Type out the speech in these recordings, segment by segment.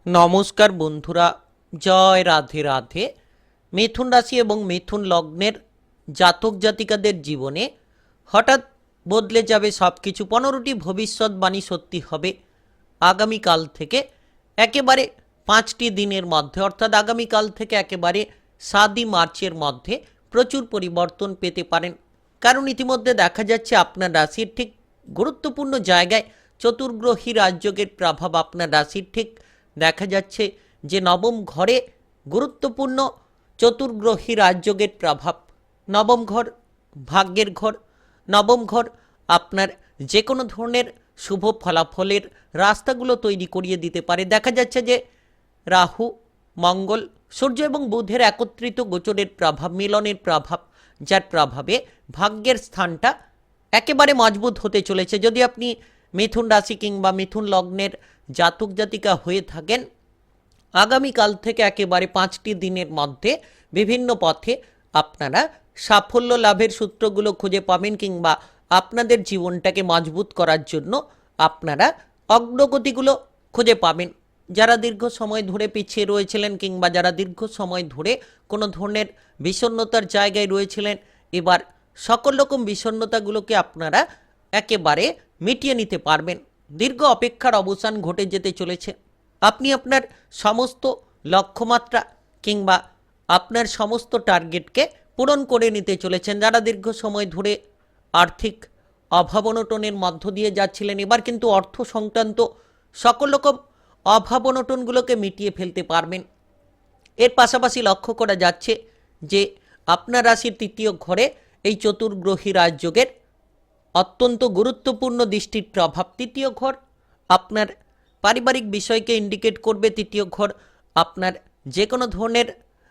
নমস্কার বন্ধুরা, জয় রাধে রাধে। মিথুন রাশি এবং মিথুন লগ্নের জাতক জাতিকাদের জীবনে হঠাৎ বদলে যাবে সব কিছু। 15টি ভবিষ্যৎবাণী সত্যি হবে আগামীকাল থেকে। একেবারে 5টি দিনের মধ্যে, অর্থাৎ আগামীকাল থেকে একেবারে 7ই মার্চের মধ্যে প্রচুর পরিবর্তন পেতে পারেন। কারণ ইতিমধ্যে দেখা যাচ্ছে আপনার রাশির ঠিক গুরুত্বপূর্ণ জায়গায় চতুর্গ্রহী রাজযোগের প্রভাব। আপনার রাশির ঠিক দেখা যাচ্ছে যে নবম ঘরে গুরুত্বপূর্ণ চতুর্গ্রহী রাজযোগের প্রভাব। নবম ঘর ভাগ্যের ঘর। নবম ঘর আপনার যে কোনো ধরনের শুভ ফলাফলের রাস্তাগুলো তৈরি করিয়ে দিতে পারে। দেখা যাচ্ছে যে রাহু, মঙ্গল, সূর্য এবং বুধের একত্রিত গোচরের প্রভাব, মিলনের প্রভাব, যার প্রভাবে ভাগ্যের স্থানটা একেবারে মজবুত হতে চলেছে। যদি আপনি মিথুন রাশি কিংবা মিথুন লগ্নের জাতক জাতিকা হয়ে থাকেন, আগামীকাল থেকে একেবারে 5টি দিনের মধ্যে বিভিন্ন পথে আপনারা সাফল্য লাভের সূত্রগুলো খুঁজে পাবেন, কিংবা আপনাদের জীবনটাকে মজবুত করার জন্য আপনারা অগ্রগতিগুলো খুঁজে পাবেন। যারা দীর্ঘ সময় ধরে পিছিয়ে রয়েছিলেন কিংবা যারা দীর্ঘ সময় ধরে কোনো ধরনের বিষণ্ণতার জায়গায় রয়েছিলেন, এবার সকল রকম বিষণ্ণতাগুলোকে আপনারা একেবারে মিটিয়ে নিতে পারবেন। দীর্ঘ অপেক্ষার অবসান ঘটে যেতে চলেছে। আপনি আপনার সমস্ত লক্ষ্যমাত্রা কিংবা আপনার সমস্ত টার্গেটকে পূরণ করে নিতে চলেছেন। যারা দীর্ঘ সময় ধরে আর্থিক অভাব অনটনের মধ্য দিয়ে যাচ্ছিলেন, এবার কিন্তু অর্থ সংক্রান্ত সকল রকম অভাব অনটনগুলোকে মিটিয়ে ফেলতে পারবেন। এর পাশাপাশি লক্ষ্য করা যাচ্ছে যে আপনার রাশির 3য় ঘরে এই চতুর্গ্রহী রাজযোগের অত্যন্ত গুরুত্বপূর্ণ দৃষ্টির প্রভাব। 3য় ঘর আপনার পারিবারিক বিষয়কে ইন্ডিকেট করবে। 3য় ঘর আপনার যে কোনো ধরনের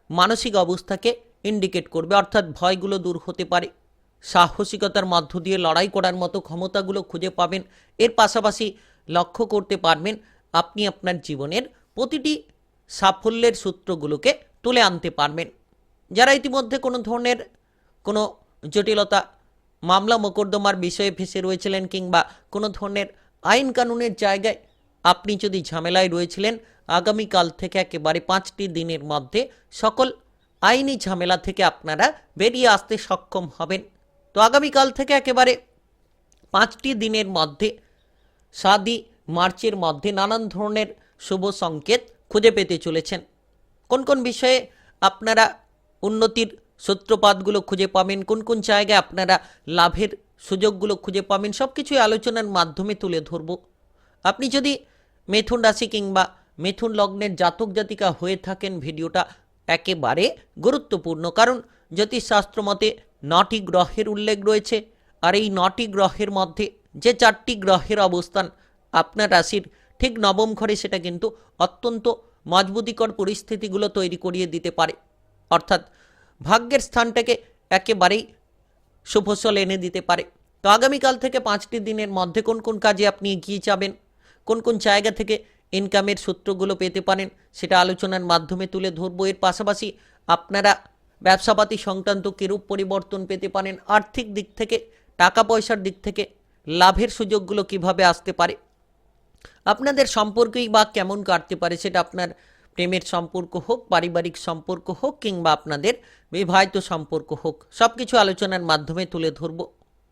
মানসিক অবস্থাকে ইন্ডিকেট করবে, অর্থাৎ ভয়গুলো দূর হতে পারে। সাহসিকতার মধ্য দিয়ে লড়াই করার মতো ক্ষমতাগুলো খুঁজে পাবেন। এর পাশাপাশি লক্ষ্য করতে পারবেন আপনি আপনার জীবনের প্রতিটি সাফল্যের সূত্রগুলোকে তুলে আনতে পারবেন। যারা ইতিমধ্যে কোনো ধরনের কোনো জটিলতা, মামলা মোকদ্দমার বিষয়ে ফেসে রয়েছিলেন, কিংবা কোনো ধরনের আইন কানুনের জায়গায় আপনি যদি ঝামেলায় রয়েছিলেন, আগামীকাল থেকে একেবারে 5টি দিনের মধ্যে সকল আইনি ঝামেলা থেকে আপনারা বেরিয়ে আসতে সক্ষম হবেন। তো আগামীকাল থেকে একেবারে 5টি দিনের মধ্যে 7ই মার্চের মধ্যে নানান ধরনের শুভ সংকেত খুঁজে পেতে চলেছেন। কোন কোন বিষয়ে আপনারা উন্নতির সূত্রপাতগুলো খুঁজে পাবেন, কোন কোন জায়গায় আপনারা লাভের সুযোগগুলো খুঁজে পাবেন, সব কিছুই আলোচনার মাধ্যমে তুলে ধরব। আপনি যদি মিথুন রাশি কিংবা মিথুন লগ্নের জাতক জাতিকা হয়ে থাকেন, ভিডিওটা একেবারে গুরুত্বপূর্ণ। কারণ জ্যোতিষশাস্ত্র মতে 9টি গ্রহের উল্লেখ রয়েছে, আর এই 9টি গ্রহের মধ্যে যে 4টি গ্রহের অবস্থান আপনার রাশির ঠিক নবম ঘরে, সেটা কিন্তু অত্যন্ত মজবুতিকর পরিস্থিতিগুলো তৈরি করিয়ে দিতে পারে। অর্থাৎ ভাগ্যের স্থানটাকে একেবারেই সুফসল এনে দিতে পারে। তো আগামীকাল থেকে 5টি দিনের মধ্যে কোন কোন কাজে আপনি এগিয়ে যাবেন, কোন কোন জায়গা থেকে ইনকামের সূত্রগুলো পেতে পারেন, সেটা আলোচনার মাধ্যমে তুলে ধরবো। এর পাশাপাশি আপনারা ব্যবসাপাতি সংক্রান্ত কিরূপ পরিবর্তন পেতে পারেন, আর্থিক দিক থেকে, টাকা পয়সার দিক থেকে লাভের সুযোগগুলো কিভাবে আসতে পারে, আপনাদের সম্পর্কেই বা কেমন কাটতে পারে, সেটা আপনার প্রেমের সম্পর্ক হোক, পারিবারিক সম্পর্ক হোক, কিংবা আপনাদের বিবাহিত সম্পর্ক হোক, সব কিছু আলোচনার মাধ্যমে তুলে ধরব।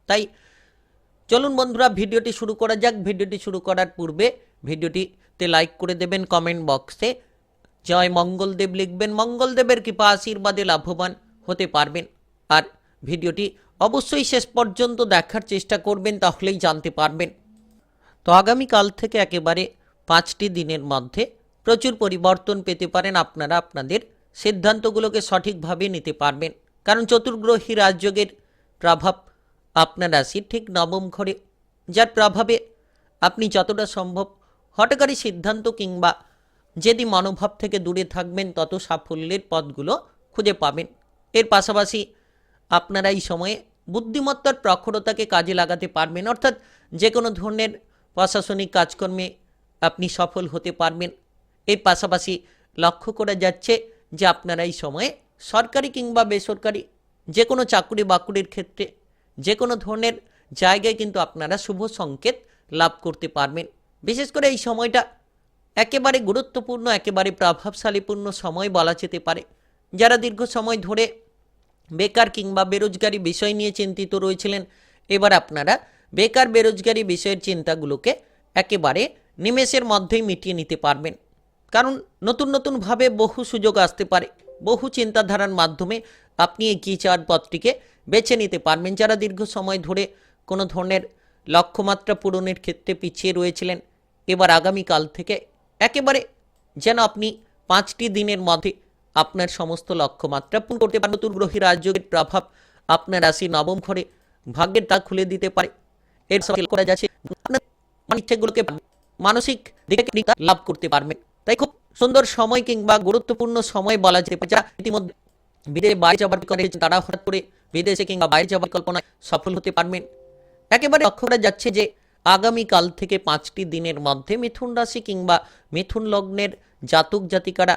তাই চলুন বন্ধুরা, ভিডিওটি শুরু করা যাক। ভিডিওটি শুরু করার পূর্বে ভিডিওটিতে লাইক করে দেবেন, কমেন্ট বক্সে জয় মঙ্গলদেব লিখবেন। মঙ্গলদেবের কৃপা আশীর্বাদে লাভবান হতে পারবেন। আর ভিডিওটি অবশ্যই শেষ পর্যন্ত দেখার চেষ্টা করবেন, তাহলেই জানতে পারবেন। তো আগামীকাল থেকে একেবারে 5টি দিনের মধ্যে প্রচুর পরিবর্তন পেতে পারেন। আপনারা আপনাদের সিদ্ধান্তগুলোকে সঠিকভাবে নিতে পারবেন। কারণ চতুর্গ্রহী রাজযোগের প্রভাব আপনার রাশির ঠিক নবম ঘরে, যার প্রভাবে আপনি যতটা সম্ভব হঠকারী সিদ্ধান্ত কিংবা জেদি মনোভাব থেকে দূরে থাকবেন, তত সাফল্যের পথগুলো খুঁজে পাবেন। এর পাশাপাশি আপনারা এই সময়ে বুদ্ধিমত্তার প্রখরতাকে কাজে লাগাতে পারবেন, অর্থাৎ যে কোনো ধরনের প্রশাসনিক কাজকর্মে আপনি সফল হতে পারবেন। এর পাশাপাশি লক্ষ্য করা যাচ্ছে যে আপনারা এই সময়ে সরকারি কিংবা বেসরকারি যে কোনো চাকুরি বাকুরির ক্ষেত্রে যে কোনো ধরনের জায়গায় কিন্তু আপনারা শুভ সংকেত লাভ করতে পারবেন। বিশেষ করে এই সময়টা একেবারে গুরুত্বপূর্ণ, একেবারে প্রভাবশালীপূর্ণ সময় বলা যেতে পারে। যারা দীর্ঘ সময় ধরে বেকার কিংবা বেরোজগারি বিষয় নিয়ে চিন্তিত রয়েছিলেন, এবার আপনারা বেকার বেরোজগারি বিষয়ের চিন্তাগুলোকে একেবারে নিমেষের মধ্যেই মিটিয়ে নিতে পারবেন। কারণ নতুন নতুনভাবে বহু সুযোগ আসতে পারে, বহু চিন্তাধারার মাধ্যমে আপনি এগিয়ে যাওয়ার পথটিকে বেছে নিতে পারবেন। যারা দীর্ঘ সময় ধরে কোনো ধরনের লক্ষ্যমাত্রা পূরণের ক্ষেত্রে পিছিয়ে রয়েছিলেন, এবার আগামীকাল থেকে একেবারে যেন আপনি 5টি দিনের মধ্যে আপনার সমস্ত লক্ষ্যমাত্রা পূরণ করতে পারেন। নতুন গ্রহী রাজযোগের প্রভাব আপনার রাশি নবম ঘরে ভাগ্যের দ্বার খুলে দিতে পারে। এর সাথে করা যাচ্ছে আপনার ইচ্ছেগুলোকে মানসিক দিকে লাভ করতে পারবেন। তাই খুব সুন্দর সময় কিংবা গুরুত্বপূর্ণ সময় বলা যেতে পারে। যারা ইতিমধ্যে বিদেশে বাইরে যাবার করেছেন, তারা হঠাৎ করে বিদেশে কিংবা বাইরে যাবার কল্পনায় সফল হতে পারবেন। একেবারে লক্ষ্য করা যাচ্ছে যে আগামীকাল থেকে 5টি দিনের মধ্যে মিথুন রাশি কিংবা মিথুন লগ্নের জাতক জাতিকারা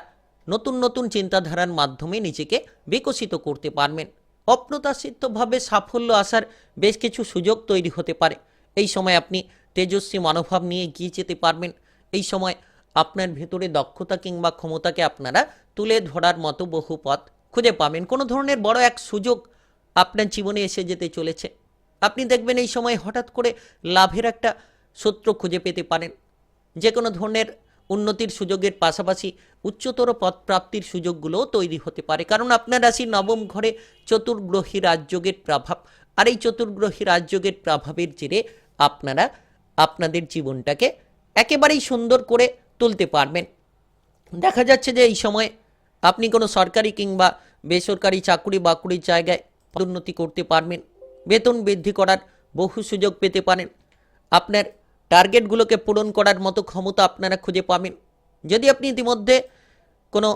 নতুন নতুন চিন্তাধারার মাধ্যমে নিজেকে বিকশিত করতে পারবেন। অপ্রত্যাশিতভাবে সাফল্য আসার বেশ কিছু সুযোগ তৈরি হতে পারে। এই সময় আপনি তেজস্বী মনোভাব নিয়ে এগিয়ে যেতে পারবেন। এই সময় আপনার ভেতরে দক্ষতা কিংবা ক্ষমতাকে আপনারা তুলে ধরার মতো বহু পথ খুঁজে পাবেন। কোনো ধরনের বড় এক সুযোগ আপনার জীবনে এসে যেতে চলেছে। আপনি দেখবেন এই সময় হঠাৎ করে লাভের একটা সূত্র খুঁজে পেতে পারেন। যে কোনো ধরনের উন্নতির সুযোগের পাশাপাশি উচ্চতর পদ প্রাপ্তির সুযোগগুলোও তৈরি হতে পারে। কারণ আপনার রাশির নবম ঘরে চতুর্গ্রহী রাজযোগের প্রভাব, আর এই চতুর্গ্রহী রাজযোগের প্রভাবের জেরে আপনারা আপনাদের জীবনটাকে একেবারেই সুন্দর করে তুলতে পারবেন। দেখা যাচ্ছে যে এই সময় আপনি কোনো সরকারি কিংবা বেসরকারি চাকুরি বাকুরির জায়গায় পদোন্নতি করতে পারবেন। বেতন বৃদ্ধি করার বহু সুযোগ পেতে পারেন। আপনার টার্গেটগুলোকে পূরণ করার মতো ক্ষমতা আপনারা খুঁজে পাবেন। যদি আপনি ইতিমধ্যে কোনো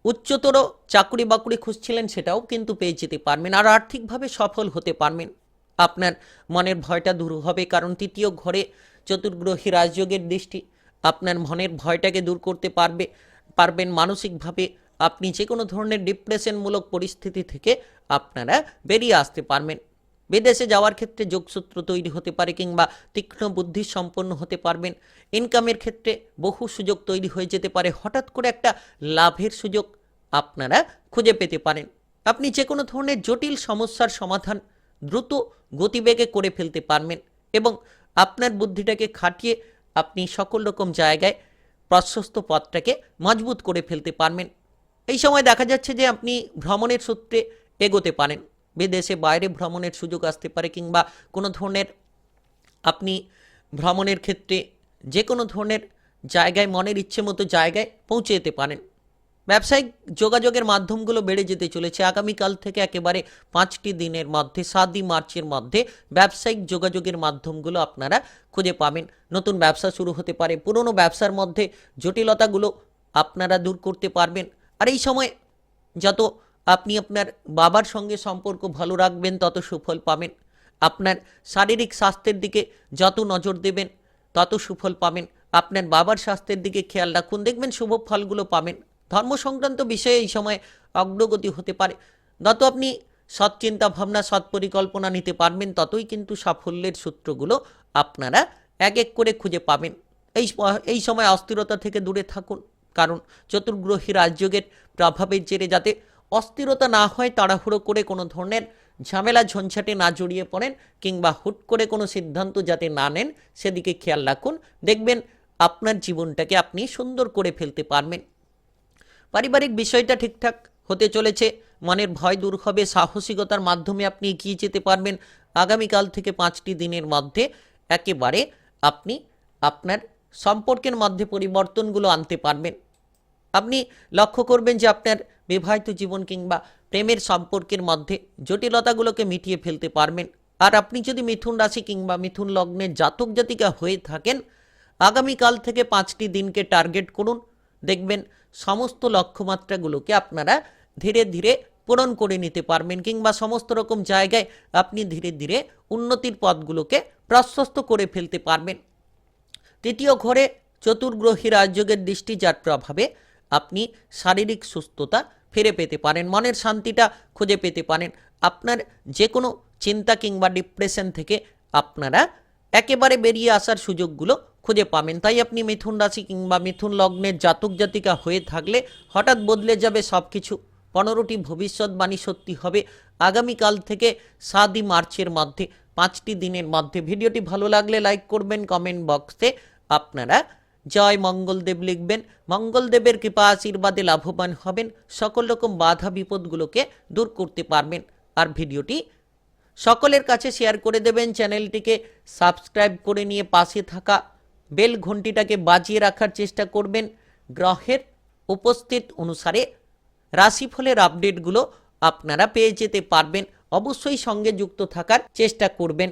উচ্চতর চাকুরি বাকুরি খুঁজছিলেন, সেটাও কিন্তু পেয়ে যেতে পারবেন। আর আর্থিকভাবে সফল হতে পারবেন। আপনার মনের ভয়টা দূর হবে, কারণ তৃতীয় ঘরে চতুর্গ্রহী রাজযোগের দৃষ্টি আপনার মনের ভয়টাকে দূর করতে পারবেন। মানসিকভাবে আপনি যে কোনো ধরনের ডিপ্রেশনমূলক পরিস্থিতি থেকে আপনারা বেরিয়ে আসতে পারবেন। বিদেশে যাওয়ার ক্ষেত্রে যোগসূত্র তৈরি হতে পারে কিংবা তীক্ষ্ণ বুদ্ধি সম্পন্ন হতে পারবেন। ইনকামের ক্ষেত্রে বহু সুযোগ তৈরি হয়ে যেতে পারে। হঠাৎ করে একটা লাভের সুযোগ আপনারা খুঁজে পেতে পারেন। আপনি যে কোনো ধরনের জটিল সমস্যার সমাধান দ্রুত গতিবেগে করে ফেলতে পারবেন এবং আপনার বুদ্ধিটাকে খাটিয়ে আপনি সকল রকম জায়গায় প্রশস্ত পথটাকে মজবুত করে ফেলতে পারবেন। এই সময় দেখা যাচ্ছে যে আপনি ভ্রমণের সূত্রে এগোতে পারেন। বিদেশে বাইরে ভ্রমণের সুযোগ আসতে পারে কিংবা কোনো ধরনের আপনি ভ্রমণের ক্ষেত্রে যে কোনো ধরনের জায়গায় মনের ইচ্ছে মতো জায়গায় পৌঁছে যেতে পারেন। ব্যবসায়িক যোগাযোগের মাধ্যমগুলো বেড়ে যেতে চলেছে। আগামীকাল থেকে একেবারে 5টি দিনের মধ্যে 7ই মার্চের মধ্যে ব্যবসায়িক যোগাযোগের মাধ্যমগুলো আপনারা খুঁজে পাবেন। নতুন ব্যবসা শুরু হতে পারে। পুরনো ব্যবসার মধ্যে জটিলতাগুলো আপনারা দূর করতে পারবেন। আর এই সময় যত আপনি আপনার বাবার সঙ্গে সম্পর্ক ভালো রাখবেন, তত সুফল পাবেন। আপনার শারীরিক স্বাস্থ্যের দিকে যত নজর দেবেন, তত সুফল পাবেন। আপনার বাবার স্বাস্থ্যের দিকে খেয়াল রাখুন, দেখবেন শুভ ফলগুলো পাবেন। ধর্ম সংক্রান্ত বিষয়ে এই সময় অগ্রগতি হতে পারে। যত আপনি সৎ চিন্তা ভাবনা, সৎ পরিকল্পনা নিতে পারবেন, ততই কিন্তু সাফল্যের সূত্রগুলো আপনারা এক এক করে খুঁজে পাবেন। এই সময় অস্থিরতা থেকে দূরে থাকুন, কারণ চতুর্গ্রহী রাজযোগের প্রভাবের জেরে যাতে অস্থিরতা না হয়, তাড়াহুড়ো করে কোনো ধরনের ঝামেলা ঝঞ্ঝাটে না জড়িয়ে পড়েন কিংবা হুট করে কোনো সিদ্ধান্ত যাতে না নেন, সেদিকে খেয়াল রাখুন। দেখবেন আপনার জীবনটাকে আপনি সুন্দর করে ফেলতে পারবেন। পারিবারিক বিষয়টা ঠিকঠাক হতে চলেছে। মনের ভয় দূর হবে। সাহসিকতার মাধ্যমে আপনি এগিয়ে যেতে পারবেন। আগামীকাল থেকে 5টি দিনের মধ্যে একেবারে আপনি আপনার সম্পর্কের মধ্যে পরিবর্তনগুলো আনতে পারবেন। আপনি লক্ষ্য করবেন যে আপনার বিবাহিত জীবন কিংবা প্রেমের সম্পর্কের মধ্যে জটিলতাগুলোকে মিটিয়ে ফেলতে পারবেন। আর আপনি যদি মিথুন রাশি কিংবা মিথুন লগ্নের জাতক জাতিকা হয়ে থাকেন, আগামীকাল থেকে 5টি দিনকে টার্গেট করুন। দেখবেন সমস্ত লক্ষ্যমাত্রাগুলোকে আপনারা ধীরে ধীরে পূরণ করে নিতে পারবেন কিংবা সমস্ত রকম জায়গায় আপনি ধীরে ধীরে উন্নতির পথগুলোকে প্রশস্ত করে ফেলতে পারবেন। তৃতীয় ঘরে চতুর্গ্রহী রাজযোগের দৃষ্টি, যার প্রভাবে আপনি শারীরিক সুস্থতা ফিরে পেতে পারেন। মনের শান্তিটা খুঁজে পেতে পারেন। আপনার যে কোনো চিন্তা কিংবা ডিপ্রেশন থেকে আপনারা একেবারে বেরিয়ে আসার সুযোগগুলো খুঁজে পাবেন। তাই আপনি মিথুন রাশি কিংবা মিথুন লগ্নের জাতক জাতিকা হয়ে থাকলে হঠাৎ বদলে যাবে সব কিছু। 15টি ভবিষ্যৎবাণী সত্যি হবে আগামীকাল থেকে 7ই মার্চের মধ্যে, 5টি দিনের মধ্যে। ভিডিওটি ভালো লাগলে লাইক করবেন, কমেন্ট বক্সে আপনারা জয় মঙ্গলদেব লিখবেন। মঙ্গলদেবের কৃপা আশীর্বাদে লাভবান হবেন, সকল রকম বাধা বিপদগুলোকে দূর করতে পারবেন। আর ভিডিওটি সকলের কাছে শেয়ার করে দেবেন, চ্যানেলটিকে সাবস্ক্রাইব করে নিয়ে পাশে থাকা বেল ঘন্টিটাকে বাজিয়ে রাখার চেষ্টা করবেন। গ্রহের উপস্থিত অনুসারে রাশিফলের আপডেটগুলো আপনারা পেয়ে যেতে পারবেন। অবশ্যই সঙ্গে যুক্ত থাকার চেষ্টা করবেন।